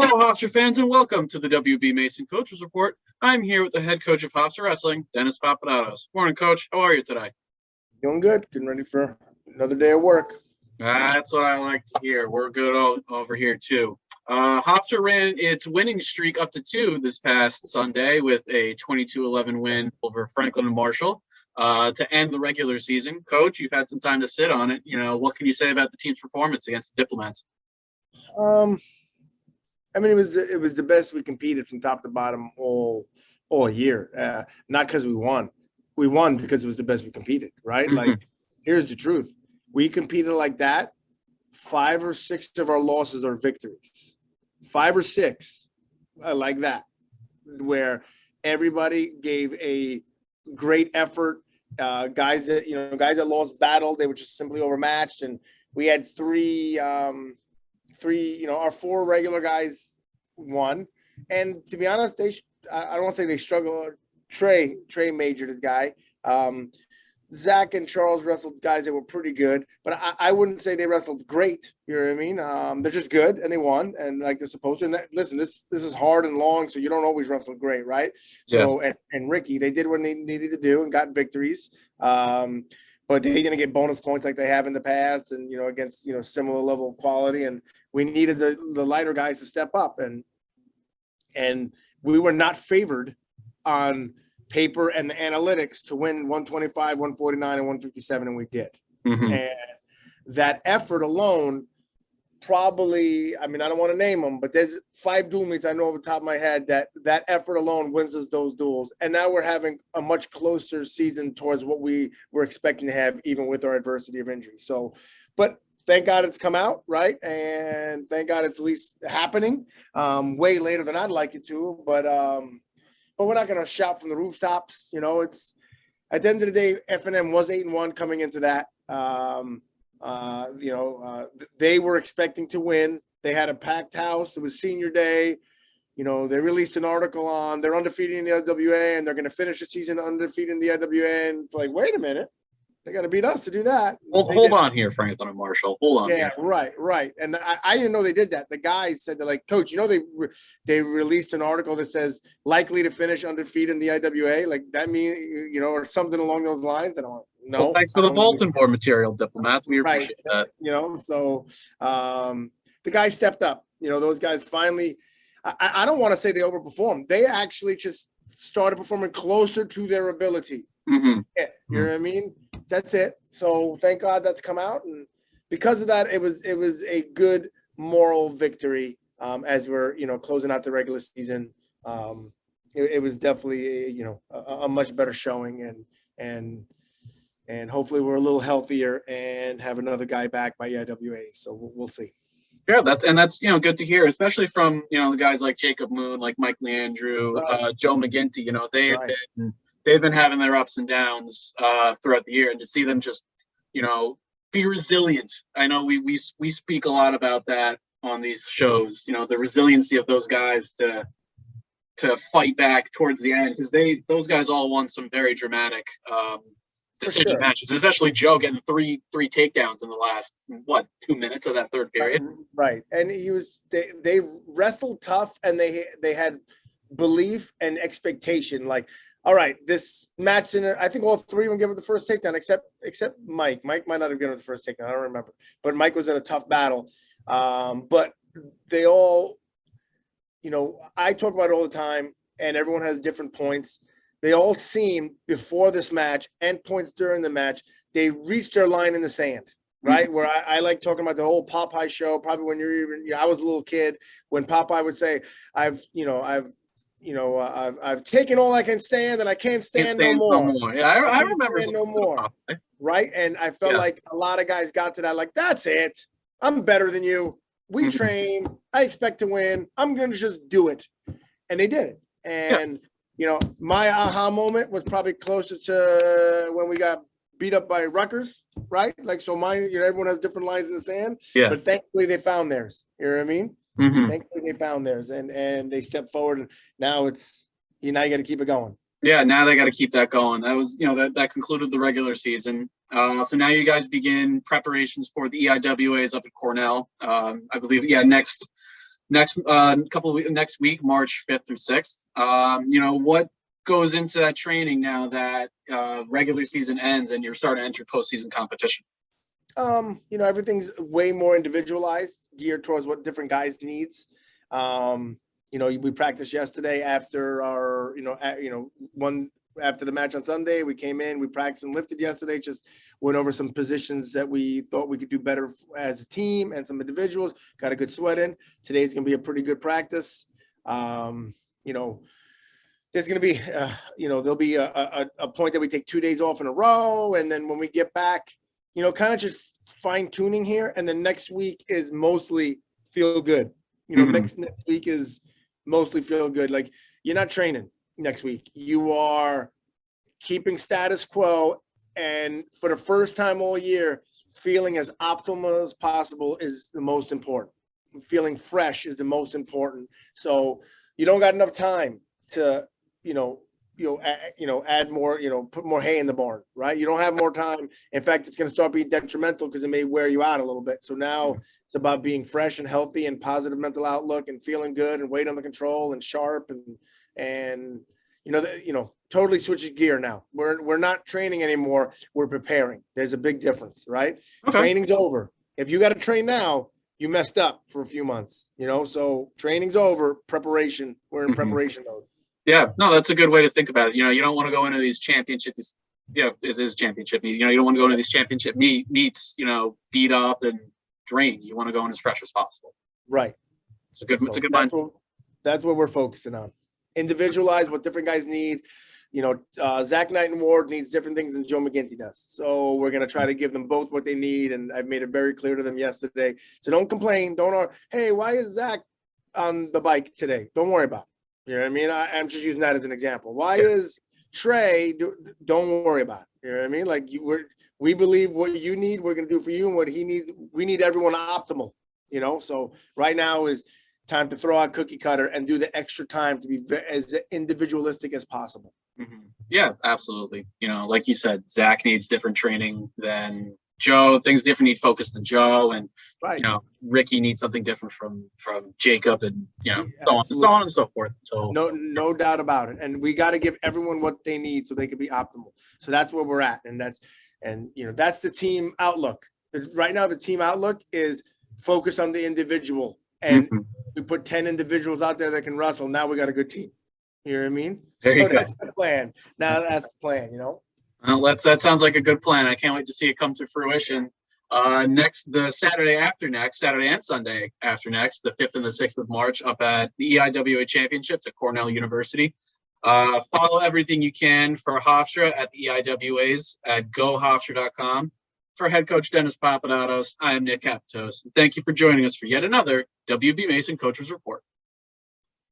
Hello, Hofstra fans, and welcome to the WB Mason Coaches Report. I'm here with the head coach of Hofstra Wrestling, Dennis Papadatos. Morning, Coach. How are you today? Doing good. Getting ready for another day of work. That's what I like to hear. We're good all over here, too. Hofstra ran its winning streak up to 2 this past Sunday with a 22-11 win over Franklin and Marshall to end the regular season. Coach, you've had some time to sit on it. What can you say about the team's performance against the Diplomats? It was the best we competed from top to bottom all year. Not because we won. We won because it was the best we competed, right? Mm-hmm. Like, here's the truth. We competed like that. 5 or 6 of our losses are victories. 5 or 6 like that, where everybody gave a great effort. Guys that lost battle, they were just simply overmatched. And we had three, our 4 regular guys won. And to be honest, I don't think they struggled. Trey majored his guy. Zach and Charles wrestled guys that were pretty good, but I wouldn't say they wrestled great. You know what I mean? They're just good, and they won, and like they're supposed to. And listen, this is hard and long, so you don't always wrestle great, right? So, and Ricky, they did what they needed to do and got victories. But they didn't get bonus points like they have in the past, and against similar level of quality. And we needed the lighter guys to step up, and we were not favored on paper and the analytics to win 125, 149, and 157, and we did. Mm-hmm. And that effort alone probably, I don't want to name them, but there's 5 dual meets I know off the top of my head that effort alone wins us those duels. And now we're having a much closer season towards what we were expecting to have, even with our adversity of injury. So, but thank God it's come out, right? And thank God it's at least happening way later than I'd like it to, but we're not going to shout from the rooftops. It's at the end of the day, F&M was 8-1 coming into that. They were expecting to win. They had a packed house. It was senior day. They released an article on they're undefeated in the IWA and they're going to finish the season undefeated in the IWA. And like, wait a minute. They got to beat us to do that. Hold on here, Franklin and Marshall. Hold on. Yeah, here. Right. And I didn't know they did that. The guys said, they're like, Coach, they released an article that says likely to finish undefeated in the IWA. Like that means, or something along those lines. And I'm like, no. Well, thanks for the bulletin board material, Diplomat. We appreciate that. So the guys stepped up. Those guys finally. I don't want to say they overperformed. They actually just started performing closer to their ability. Mm-hmm. Yeah, you know what I mean? That's it. So thank God that's come out, and because of that, it was a good moral victory as we're closing out the regular season. It was definitely a much better showing, and hopefully we're a little healthier and have another guy back by IWA. So we'll see. Yeah, that's good to hear, especially from the guys like Jacob Moon, like Mike Leandrew, Joe McGinty. They've been having their ups and downs throughout the year, and to see them just be resilient. I know we speak a lot about that on these shows. The resiliency of those guys to fight back towards the end, because those guys all won some very dramatic decision matches, especially Joe getting three takedowns in the last 2 minutes of that third period. Right, and they wrestled tough, and they had belief and expectation. Like, all right, this match, I think all 3 of them gave it the first takedown, except Mike. Mike might not have given it the first takedown. I don't remember, but Mike was in a tough battle. But they all, I talk about it all the time, and everyone has different points. They all seem before this match and points during the match, they reached their line in the sand, right? Mm-hmm. Where I like talking about the whole Popeye show. Probably when I was a little kid, when Popeye would say, I've taken all I can stand, and I can't stand no more. Yeah, I remember no more. Right, and I felt like a lot of guys got to that. Like, that's it. I'm better than you. We train. I expect to win. I'm going to just do it, and they did it. And my aha moment was probably closer to when we got beat up by Rutgers, right? Like, so mine, everyone has different lines in the sand. Yeah. But thankfully they found theirs. You know what I mean? Mm-hmm. Thankfully they found theirs, and they stepped forward, and now it's now you got to keep it going. Yeah, now they got to keep that going. That was that concluded the regular season. So now you guys begin preparations for the EIWAs up at Cornell. I believe next next next week, March 5th through 6th. What goes into that training now that regular season ends and you're starting to enter postseason competition? Everything's way more individualized, geared towards what different guys needs. We practiced yesterday after our, after the match on Sunday. We came in, we practiced and lifted yesterday, just went over some positions that we thought we could do better as a team and some individuals, got a good sweat in. Today's going to be a pretty good practice. There's going to be, there'll be a point that we take 2 days off in a row. And then when we get back, kind of just fine tuning here. And then next week is mostly feel good. Next week is mostly feel good. Like, you're not training next week. You are keeping status quo. And for the first time all year, feeling as optimal as possible is the most important. Feeling fresh is the most important. So you don't got enough time to, add more, put more hay in the barn, right? You don't have more time. In fact, it's going to start being detrimental because it may wear you out a little bit. So now it's about being fresh and healthy and positive mental outlook and feeling good and weight under control and sharp and totally switches gear now. We're not training anymore. We're preparing. There's a big difference, right? Okay. Training's over. If you got to train now, you messed up for a few months, so training's over, preparation. We're in preparation mode. Yeah, no, that's a good way to think about it. You don't want to go into these championships. This is championship meet. You don't want to go into these championship meets, beat up and drained. You want to go in as fresh as possible. Right. It's a good mind. That's what we're focusing on. Individualize what different guys need. Zach Knight and Ward needs different things than Joe McGinty does. So we're going to try to give them both what they need. And I've made it very clear to them yesterday. So don't complain. Hey, why is Zach on the bike today? Don't worry about it. You know what I mean? I'm just using that as an example. Why is Trey? Don't worry about it. You know what I mean? Like, we believe what you need, we're going to do for you, and what he needs, we need everyone optimal. So right now is time to throw out cookie cutter and do the extra time to be as individualistic as possible. Mm-hmm. Yeah, absolutely. Like you said, Zach needs different training than Joe. Things different need focus than Joe, and right. Ricky needs something different from Jacob, and so on and so forth. So no doubt about it. And we got to give everyone what they need so they can be optimal. So that's where we're at, and that's the team outlook. Right now, the team outlook is focus on the individual, and we put 10 individuals out there that can wrestle. Now we got a good team. You know what I mean? So that's the plan. Now that's the plan. Well, that sounds like a good plan. I can't wait to see it come to fruition. The Saturday and Sunday after next, the 5th and the 6th of March, up at the EIWA Championships at Cornell University. Follow everything you can for Hofstra at the EIWAs at gohofstra.com. For head coach Dennis Papadatos, I am Nick Papadatos. Thank you for joining us for yet another WB Mason Coaches Report.